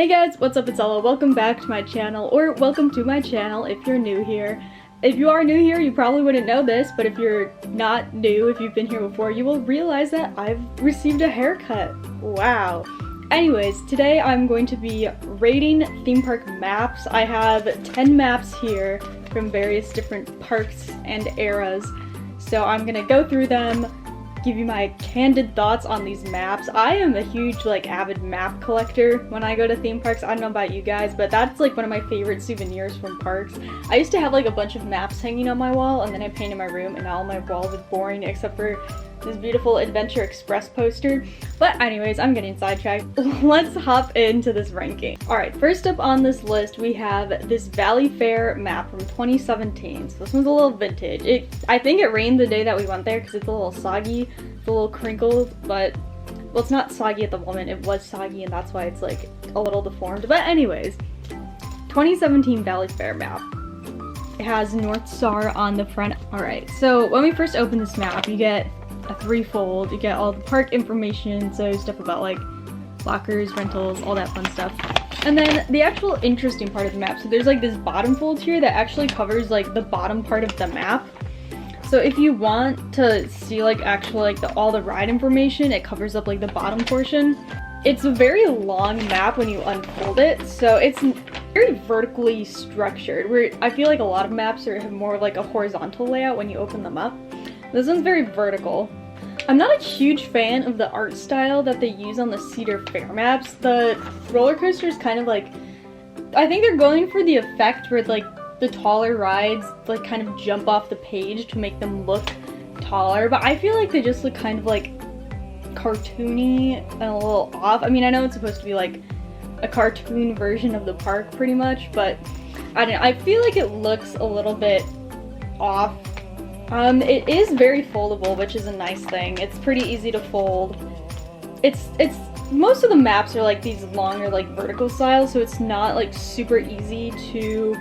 Hey guys, what's up? It's Ella. Welcome back to my channel, or welcome to my channel if you're new here. If you are new here, you probably wouldn't know this, but if you're not new, if you've been here before, you will realize that I've received a haircut. Wow. Anyways, today I'm going to be rating theme park maps. I have 10 maps here from various different parks and eras, so I'm gonna go through them, give you my candid thoughts on these maps. I am a huge avid map collector when I go to theme parks. I don't know about you guys, but that's one of my favorite souvenirs from parks. I used to have a bunch of maps hanging on my wall, and then I painted my room and all my walls are boring except for this beautiful Adventure Express poster. But anyways, I'm getting sidetracked. Let's hop into this ranking. Alright, first up on this list we have this Valleyfair map from 2017. So this one's a little vintage. I think it rained the day that we went there because it's a little soggy, it's a little crinkled, but well, it's not soggy at the moment. It was soggy and that's why it's a little deformed. But anyways, 2017 Valleyfair map. It has North Star on the front. Alright, so when we first open this map, you get a threefold. You get all the park information, so stuff about lockers, rentals, all that fun stuff. And then the actual interesting part of the map, so there's this bottom fold here that actually covers the bottom part of the map. So if you want to see all the ride information, it covers up the bottom portion. It's a very long map when you unfold it, so it's very vertically structured, where I feel a lot of maps have more of a horizontal layout when you open them up. This one's very vertical. I'm not a huge fan of the art style that they use on the Cedar Fair maps. The roller coaster is kind of I think they're going for the effect where the taller rides kind of jump off the page to make them look taller, but I feel they just look kind of cartoony and a little off. I mean, I know it's supposed to be a cartoon version of the park pretty much, but I don't know, I feel it looks a little bit off. It is very foldable, which is a nice thing. It's pretty easy to fold. It's most of the maps are these longer vertical styles, so it's not super easy to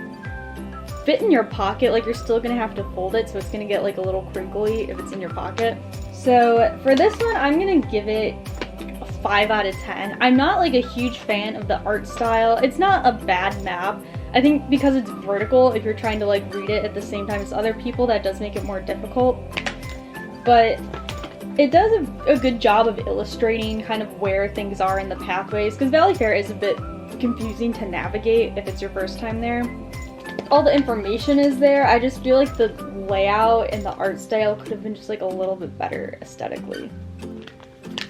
fit in your pocket. You're still gonna have to fold it, so it's gonna get a little crinkly if it's in your pocket. So for this one, I'm gonna give it a 5 out of 10. I'm not a huge fan of the art style. It's not a bad map. I think because it's vertical, if you're trying to read it at the same time as other people, that does make it more difficult. But it does a good job of illustrating kind of where things are in the pathways, because Valleyfair is a bit confusing to navigate if it's your first time there. All the information is there. I just feel the layout and the art style could have been just a little bit better aesthetically.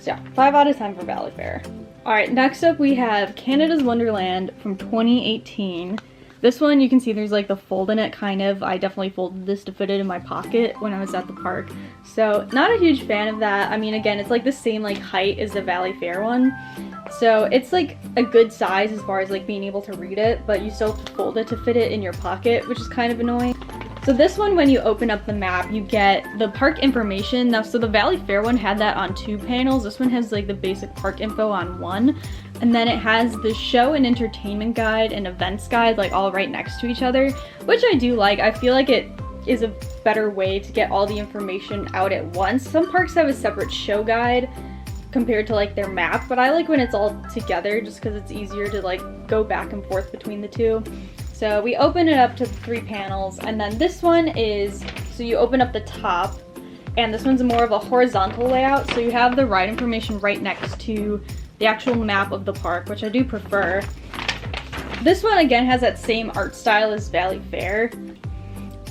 So yeah, 5 out of 10 for Valleyfair. Alright, next up we have Canada's Wonderland from 2018. This one, you can see there's the fold in it, kind of. I definitely folded this to fit it in my pocket when I was at the park. So, not a huge fan of that. I mean, again, it's the same height as the Valleyfair one. So, it's a good size as far as being able to read it, but you still have to fold it to fit it in your pocket, which is kind of annoying. So this one, when you open up the map, you get the park information. Now, so the Valleyfair one had that on 2 panels. This one has the basic park info on 1. And then it has the show and entertainment guide and events guide all right next to each other, which I do like. I feel it is a better way to get all the information out at once. Some parks have a separate show guide compared to their map, but I like when it's all together just because it's easier to go back and forth between the two. So we open it up to 3 panels, and then this one is, so you open up the top, and this one's more of a horizontal layout, so you have the ride information right next to the actual map of the park, which I do prefer. This one again has that same art style as Valleyfair.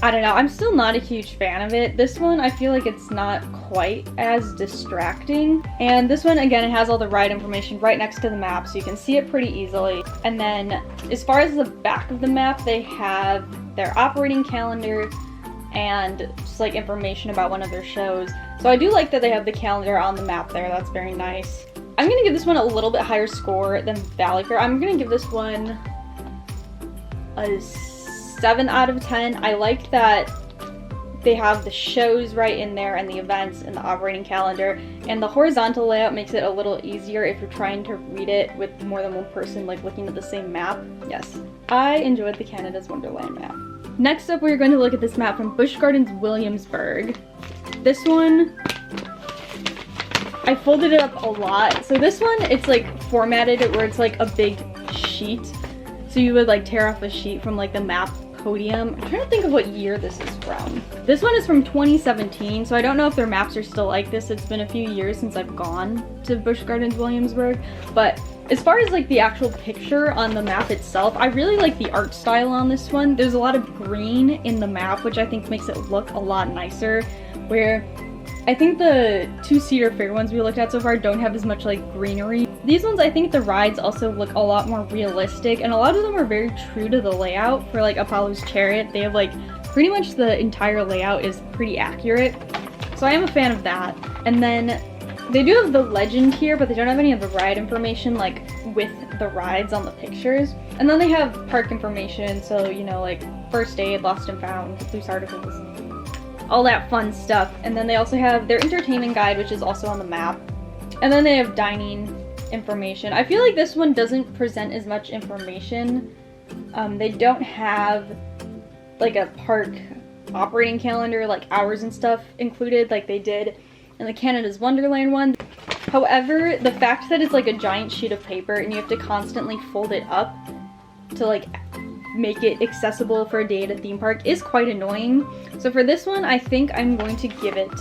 I don't know, I'm still not a huge fan of it. This one, I feel it's not quite as distracting. And this one, again, it has all the ride information right next to the map, so you can see it pretty easily. And then, as far as the back of the map, they have their operating calendar and just information about one of their shows. So I do like that they have the calendar on the map there, that's very nice. I'm gonna give this one a little bit higher score than Valleyfair. I'm gonna give this one a 7 out of 10. I liked that they have the shows right in there and the events and the operating calendar, and the horizontal layout makes it a little easier if you're trying to read it with more than one person looking at the same map. Yes, I enjoyed the Canada's Wonderland map. Next up, we're going to look at this map from Busch Gardens, Williamsburg. This one, I folded it up a lot. So this one, it's formatted where it's a big sheet. So you would like tear off a sheet from like the map podium. I'm trying to think of what year this is from. This one is from 2017, so I don't know if their maps are still like this. It's been a few years since I've gone to Busch Gardens, Williamsburg, but as far as like the actual picture on the map itself, I really like the art style on this one. There's a lot of green in the map, which I think makes it look a lot nicer, where I think the two Cedar Fair ones we looked at so far don't have as much like greenery. These ones, I think the rides also look a lot more realistic, and a lot of them are very true to the layout. For like Apollo's Chariot, they have like pretty much the entire layout is pretty accurate. So I am a fan of that. And then they do have the legend here, but they don't have any of the ride information like with the rides on the pictures. And then they have park information, so you know, like first aid, lost and found, loose articles, all that fun stuff. And then they also have their entertainment guide, which is also on the map. And then they have dining information. I feel like this one doesn't present as much information. They don't have like a park operating calendar, like hours and stuff included like they did in the Canada's Wonderland one. However, the fact that it's like a giant sheet of paper and you have to constantly fold it up to like make it accessible for a day at a theme park is quite annoying. So for this one, I think I'm going to give it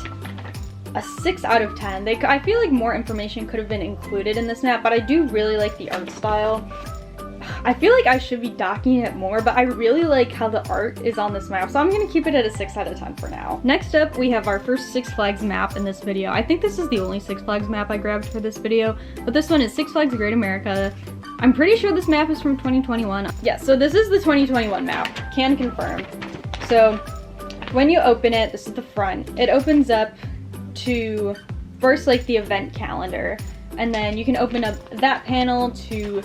a 6 out of 10. I feel like more information could have been included in this map, but I do really like the art style. I feel like I should be docking it more, but I really like how the art is on this map, so I'm gonna keep it at a 6 out of 10 for now. Next up, we have our first Six Flags map in this video. I think this is the only Six Flags map I grabbed for this video, but this one is Six Flags Great America. I'm pretty sure this map is from 2021. Yeah, so this is the 2021 map. Can confirm. So when you open it, this is the front. It opens up to first like the event calendar, and then you can open up that panel to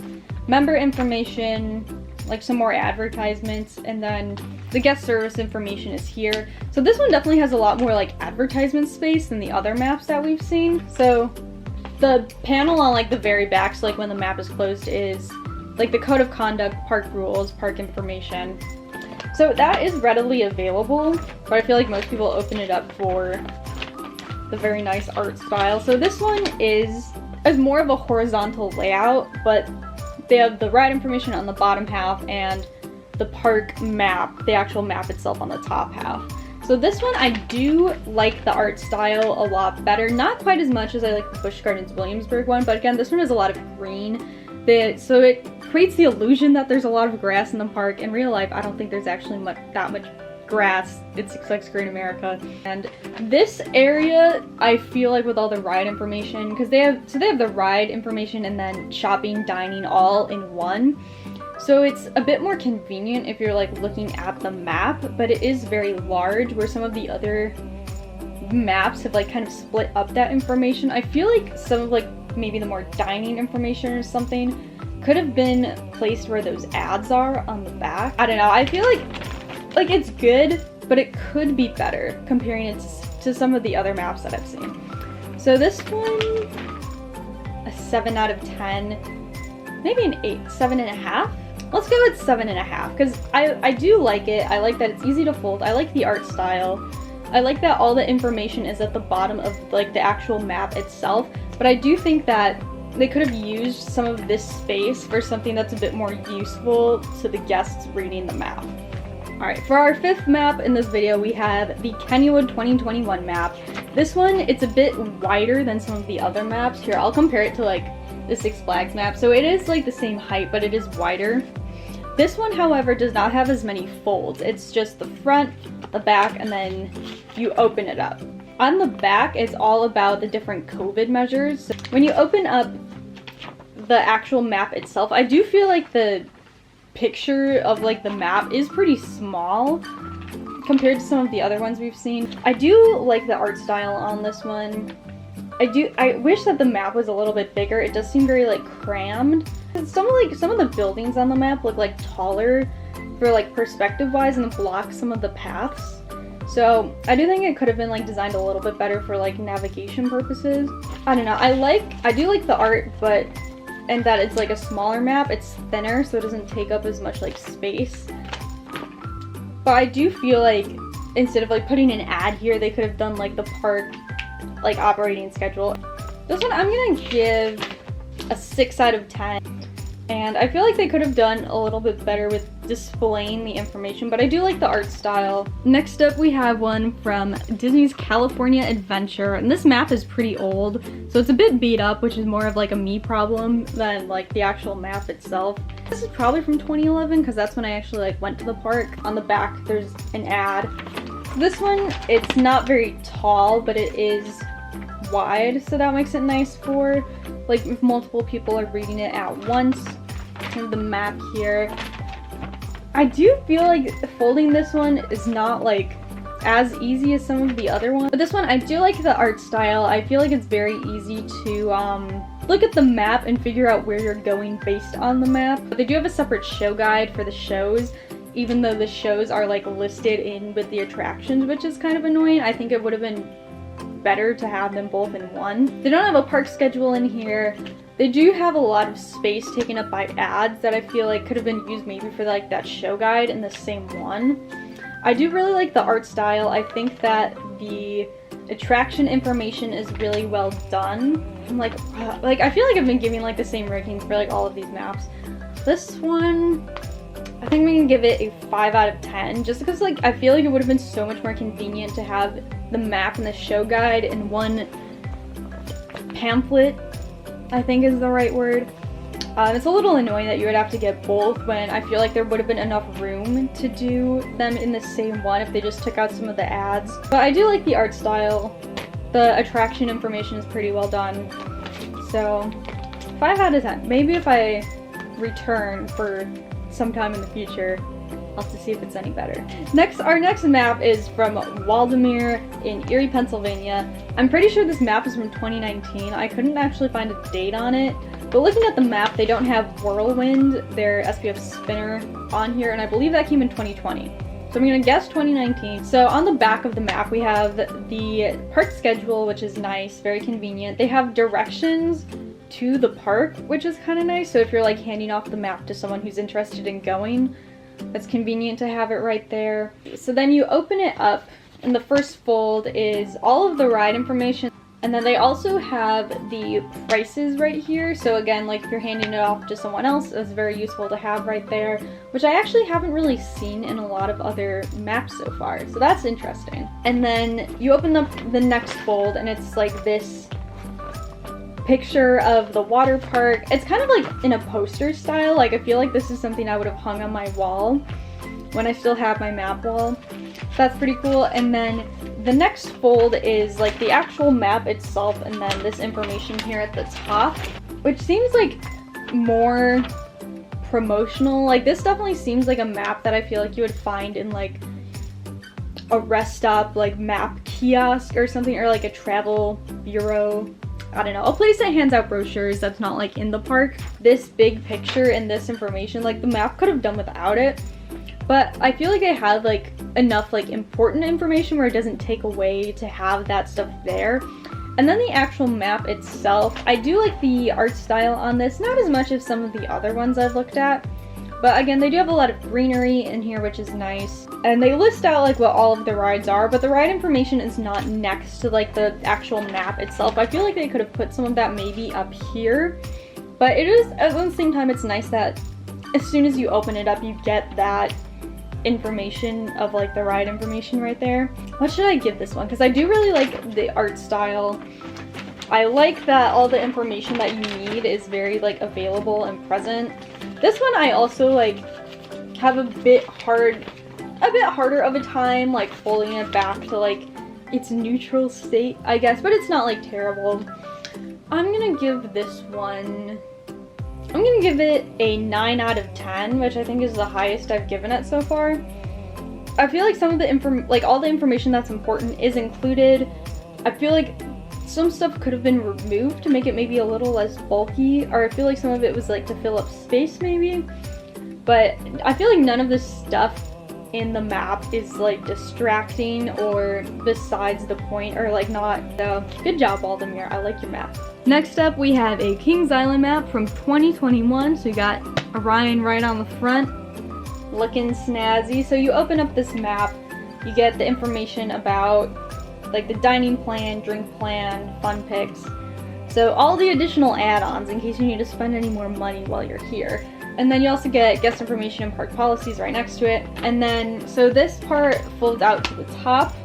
member information, like some more advertisements, and then the guest service information is here. So this one definitely has a lot more like advertisement space than the other maps that we've seen. So the panel on like the very back, so like when the map is closed, is like the code of conduct, park rules, park information. So that is readily available, but I feel like most people open it up for the very nice art style. So this one is more of a horizontal layout, but they have the ride information on the bottom half and the park map, the actual map itself, on the top half. So this one, I do like the art style a lot better. Not quite as much as I like the Busch Gardens Williamsburg one, but again, this one has a lot of green. So it creates the illusion that there's a lot of grass in the park. In real life, I don't think there's actually that much grass. It's Six Flags Great America. And this area, I feel like with all the ride information, because they have the ride information and then shopping, dining all in one. So it's a bit more convenient if you're like looking at the map, but it is very large, where some of the other maps have like kind of split up that information. I feel like some of like maybe the more dining information or something could have been placed where those ads are on the back. I don't know, I feel like it's good, but it could be better comparing it to some of the other maps that I've seen. So this one, a 7 out of 10, maybe an 8, 7.5. Let's go with 7.5, because I do like it. I like that it's easy to fold. I like the art style. I like that all the information is at the bottom of like the actual map itself, but I do think that they could have used some of this space for something that's a bit more useful to the guests reading the map. Alright, for our fifth map in this video, we have the Kennywood 2021 map. This one, it's a bit wider than some of the other maps. Here, I'll compare it to like the Six Flags map. So it is like the same height, but it is wider. This one, however, does not have as many folds. It's just the front, the back, and then you open it up. On the back, it's all about the different COVID measures. So when you open up the actual map itself, I do feel like the picture of like the map is pretty small compared to some of the other ones we've seen. I do like the art style on this one. I wish that the map was a little bit bigger. It does seem very like crammed. Some of the buildings on the map look like taller for like perspective wise, and block some of the paths. So I do think it could have been like designed a little bit better for like navigation purposes. I don't know. I do like the art, but and that it's like a smaller map. It's thinner, so it doesn't take up as much like space. But I do feel like instead of like putting an ad here, they could have done like the park like operating schedule. This one I'm gonna give a 6 out of 10. and I feel like they could have done a little bit better with displaying the information, but I do like the art style. Next up we have one from Disney's California Adventure, and this map is pretty old, so it's a bit beat up, which is more of like a me problem than like the actual map itself. This is probably from 2011 because that's when I actually like went to the park. On the back there's an ad. This one, it's not very tall, but it is wide, so that makes it nice for like if multiple people are reading it at once. And the map here, I do feel like folding this one is not like as easy as some of the other ones, but this one I do like the art style. I feel like it's very easy to look at the map and figure out where you're going based on the map. But they do have a separate show guide for the shows, even though the shows are like listed in with the attractions, which is kind of annoying. I think it would have been better to have them both in one. They don't have a park schedule in here. They do have a lot of space taken up by ads that I feel like could have been used maybe for like that show guide in the same one. I do really like the art style. I think that the attraction information is really well done. I'm like I feel like I've been giving like the same rankings for like all of these maps. This one, I think we can give it a 5 out of 10, just because like I feel like it would have been so much more convenient to have the map and the show guide in one pamphlet, I think is the right word. It's a little annoying that you would have to get both when I feel like there would have been enough room to do them in the same one if they just took out some of the ads. But I do like the art style. The attraction information is pretty well done. So 5 out of 10. Maybe if I return for sometime in the future, I'll have to see if it's any better. Our next map is from Waldameer in Erie, Pennsylvania. I'm pretty sure this map is from 2019. I couldn't actually find a date on it, but looking at the map, they don't have Whirlwind, their SPF spinner, on here, and I believe that came in 2020. So I'm gonna guess 2019. So on the back of the map, we have the park schedule, which is nice, very convenient. They have directions to the park, which is kind of nice. So if you're like handing off the map to someone who's interested in going, it's convenient to have it right there. So then you open it up, and the first fold is all of the ride information. And then they also have the prices right here. So again, like if you're handing it off to someone else, it's very useful to have right there, which I actually haven't really seen in a lot of other maps so far. So that's interesting. And then you open up the next fold, and it's like this picture of the water park. It's kind of like in a poster style. Like I feel like this is something I would have hung on my wall when I still have my map wall. So that's pretty cool. And then the next fold is like the actual map itself, and then this information here at the top, which seems like more promotional. Like this definitely seems like a map that I feel like you would find in like a rest stop, like map kiosk or something, or like a travel bureau. I don't know, a place that hands out brochures that's not like in the park. This big picture and this information, like the map could have done without it, but I feel like they had like enough like important information where it doesn't take away to have that stuff there. And then the actual map itself, I do like the art style on this, not as much as some of the other ones I've looked at, but again, they do have a lot of greenery in here, which is nice. And they list out like what all of the rides are, but the ride information is not next to like the actual map itself. I feel like they could have put some of that maybe up here, but it is, at the same time, it's nice that as soon as you open it up, you get that information of like the ride information right there. What should I give this one? Because I do really like the art style. I like that all the information that you need is very like available and present. This one I also like have a bit harder of a time like folding it back to like its neutral state, I guess, but it's not like terrible. I'm gonna give this one, I'm gonna give it a 9 out of 10, which I think is the highest I've given it so far. I feel like some of the all the information that's important is included. I feel like some stuff could have been removed to make it maybe a little less bulky, or I feel like some of it was like to fill up space maybe. But I feel like none of this stuff in the map is like distracting or besides the point, or like not. So good job, Waldameer. I like your map. Next up, we have a Kings Island map from 2021. So you got Orion right on the front, looking snazzy. So you open up this map, you get the information about like the dining plan, drink plan, fun picks. So all the additional add-ons in case you need to spend any more money while you're here. And then you also get guest information and park policies right next to it. And then, so this part folds out to the top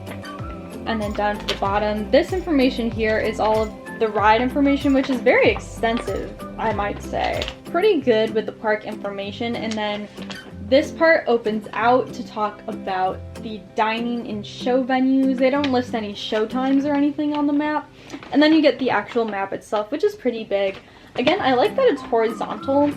and then down to the bottom. This information here is all of the ride information, which is very extensive, I might say. Pretty good with the park information. And then this part opens out to talk about the dining and show venues. They don't list any show times or anything on the map. And then you get the actual map itself, which is pretty big. Again, I like that it's horizontal.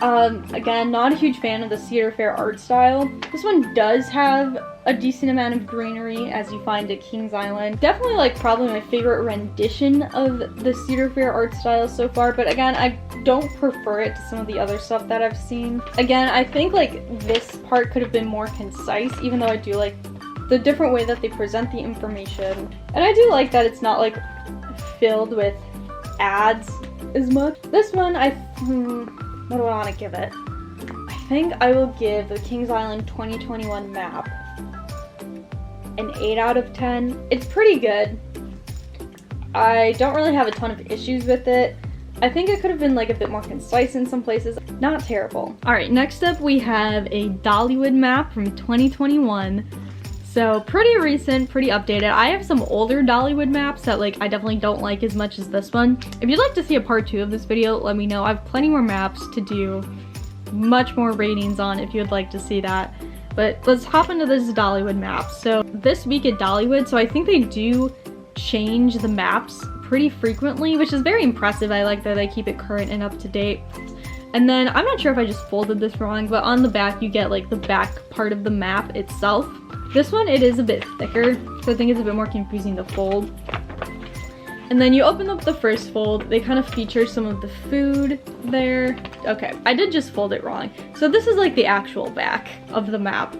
Again, not a huge fan of the Cedar Fair art style. This one does have a decent amount of greenery, as you find at Kings Island. Definitely, like, probably my favorite rendition of the Cedar Fair art style so far, but again, I don't prefer it to some of the other stuff that I've seen. Again, I think, like, this part could have been more concise, even though I do like the different way that they present the information. And I do like that it's not, like, filled with ads as much. This one, what do I want to give it? I think I will give the Kings Island 2021 map an 8 out of 10. It's pretty good. I don't really have a ton of issues with it. I think it could have been like a bit more concise in some places. Not terrible. Alright, next up we have a Dollywood map from 2021. So pretty recent, pretty updated. I have some older Dollywood maps that like I definitely don't like as much as this one. If you'd like to see a part 2 of this video, let me know. I have plenty more maps to do much more ratings on if you'd like to see that. But let's hop into this Dollywood map. So this week at Dollywood, so I think they do change the maps pretty frequently, which is very impressive. I like that they keep it current and up to date. And then I'm not sure if I just folded this wrong, but on the back you get like the back part of the map itself. This one, it is a bit thicker, so I think it's a bit more confusing to fold. And then you open up the first fold, they kind of feature some of the food there. Okay, I did just fold it wrong. So this is like the actual back of the map.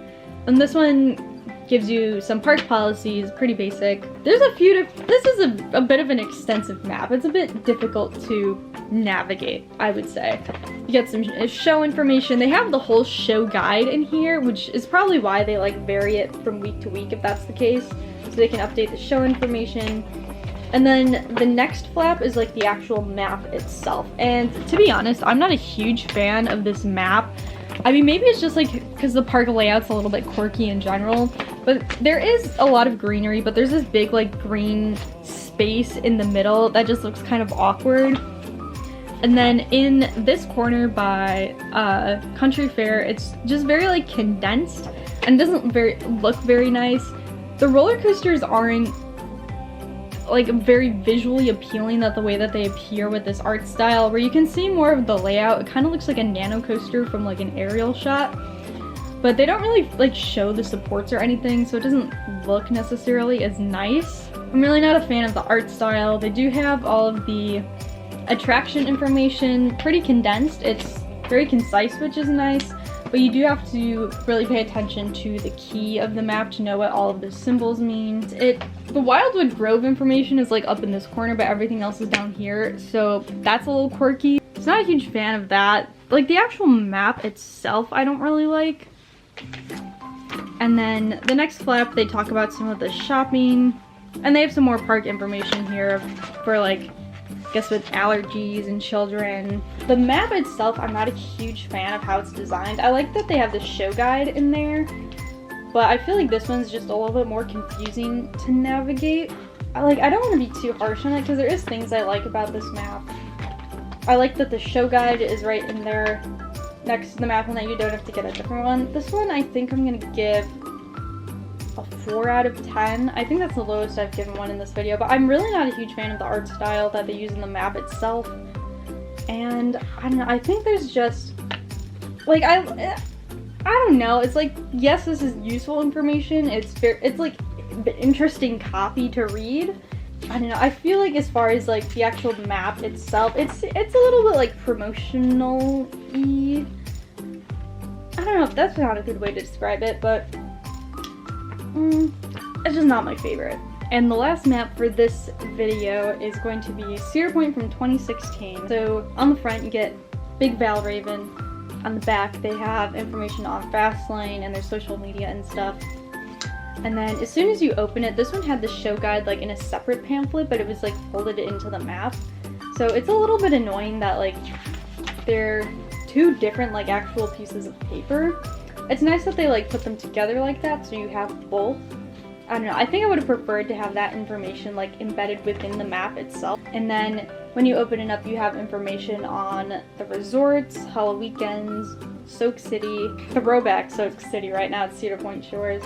And this one gives you some park policies, pretty basic. There's a few, this is a bit of an extensive map. It's a bit difficult to navigate, I would say. You get some show information. They have the whole show guide in here, which is probably why they like vary it from week to week if that's the case. So they can update the show information. And then the next flap is like the actual map itself. And to be honest, I'm not a huge fan of this map. I mean, maybe it's just like because the park layout's a little bit quirky in general, but there is a lot of greenery, but there's this big like green space in the middle that just looks kind of awkward. And then in this corner by Country Fair, it's just very like condensed and doesn't look very nice. The roller coasters aren't like very visually appealing that the way that they appear with this art style, where you can see more of the layout. It kind of looks like a nano coaster from like an aerial shot, but they don't really like show the supports or anything, so it doesn't look necessarily as nice. I'm really not a fan of the art style. They do have all of the attraction information pretty condensed. It's very concise, which is nice, but you do have to really pay attention to the key of the map to know what all of the symbols mean. The Wildwood Grove information is like up in this corner, but everything else is down here, so that's a little quirky. I'm not a huge fan of that. Like the actual map itself, I don't really like. And then the next flap, they talk about some of the shopping, and they have some more park information here for like, I guess with allergies and children. The map itself, I'm not a huge fan of how it's designed. I like that they have the show guide in there, but I feel like this one's just a little bit more confusing to navigate. I don't want to be too harsh on it because there is things I like about this map. I like that the show guide is right in there next to the map and that you don't have to get a different one. This one I think I'm going to give a 4 out of 10. I think that's the lowest I've given one in this video, but I'm really not a huge fan of the art style that they use in the map itself. And I don't know, I think there's just like I don't know, it's like, yes, this is useful information, it's like interesting copy to read. I don't know, I feel like as far as like the actual map itself, it's a little bit like promotional-y. I don't know if that's not a good way to describe it, but it's just not my favorite. And the last map for this video is going to be Cedar Point from 2016. So on the front you get Big Valraven. On the back they have information on Fastlane and their social media and stuff. And then as soon as you open it, this one had the show guide like in a separate pamphlet, but it was like folded into the map. So it's a little bit annoying that like they're two different like actual pieces of paper. It's nice that they like put them together like that so you have both. I don't know, I think I would have preferred to have that information like embedded within the map itself. And then when you open it up, you have information on the resorts, Hollow Weekends, Soak City, throwback Soak City right now, it's Cedar Point Shores.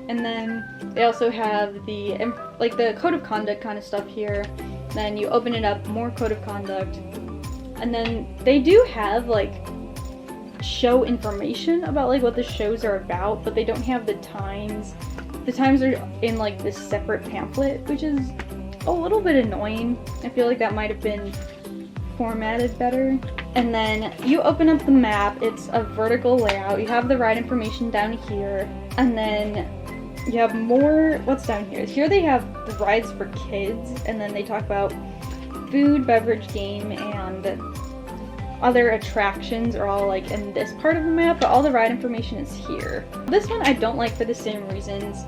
And then they also have the like the code of conduct kind of stuff here. Then you open it up, more code of conduct. And then they do have like show information about like what the shows are about, but they don't have the times. The times are in like this separate pamphlet, which is a little bit annoying. I feel like that might have been formatted better. And then you open up the map, it's a vertical layout. You have the ride information down here, and then you have more, what's down here? Here they have the rides for kids, and then they talk about food, beverage, game, and other attractions are all like in this part of the map, but all the ride information is here. This one I don't like for the same reasons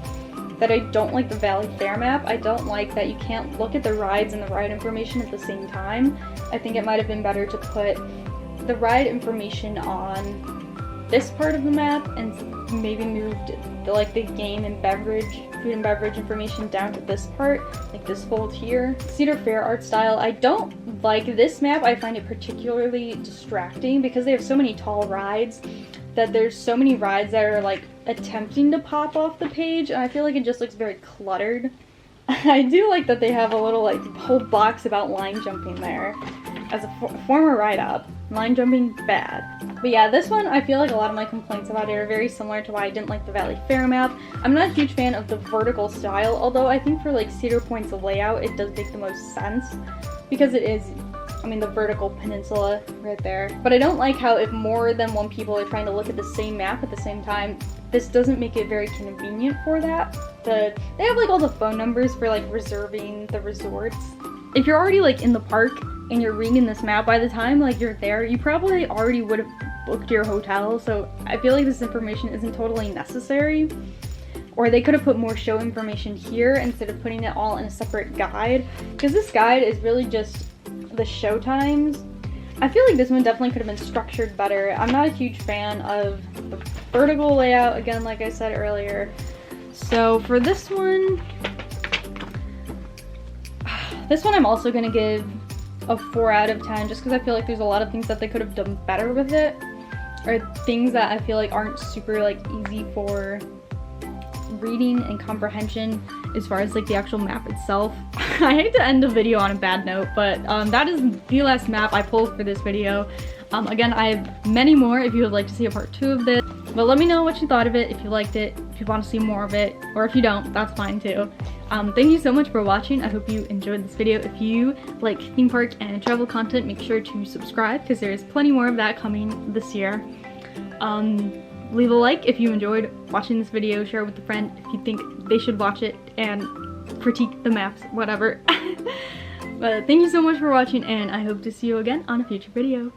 that I don't like the Valleyfair map. I don't like that you can't look at the rides and the ride information at the same time. I think it might have been better to put the ride information on this part of the map and maybe moved the game and beverage, food and beverage information down to this part, like this fold here. Cedar Fair art style, I don't like this map. I find it particularly distracting because they have so many tall rides that there's so many rides that are like attempting to pop off the page, and I feel like it just looks very cluttered. I do like that they have a little like whole box about line jumping there. As a former ride-up, line jumping, bad. But yeah, this one, I feel like a lot of my complaints about it are very similar to why I didn't like the Valleyfair map. I'm not a huge fan of the vertical style, although I think for like Cedar Point's layout, it does make the most sense. Because it is, I mean, the vertical peninsula right there. But I don't like how if more than one people are trying to look at the same map at the same time, this doesn't make it very convenient for that. They have like all the phone numbers for like reserving the resorts. If you're already like in the park and you're reading this map, by the time like you're there, you probably already would have booked your hotel, so I feel like this information isn't totally necessary. Or they could have put more show information here instead of putting it all in a separate guide, because this guide is really just the show times. I feel like this one definitely could have been structured better. I'm not a huge fan of the vertical layout, again, like I said earlier. So for this one I'm also going to give a 4 out of 10 just because I feel like there's a lot of things that they could have done better with it, or things that I feel like aren't super like easy for reading and comprehension as far as like the actual map itself. I hate to end the video on a bad note, but that is the last map I pulled for this video. Again, I have many more if you would like to see a part 2 of this, but let me know what you thought of it, if you liked it, if you want to see more of it, or if you don't, that's fine too. Thank you so much for watching. I hope you enjoyed this video. If you like theme park and travel content, make sure to subscribe because there is plenty more of that coming this year. Leave a like if you enjoyed watching this video, share it with a friend if you think they should watch it, and critique the maps, whatever. But thank you so much for watching, and I hope to see you again on a future video.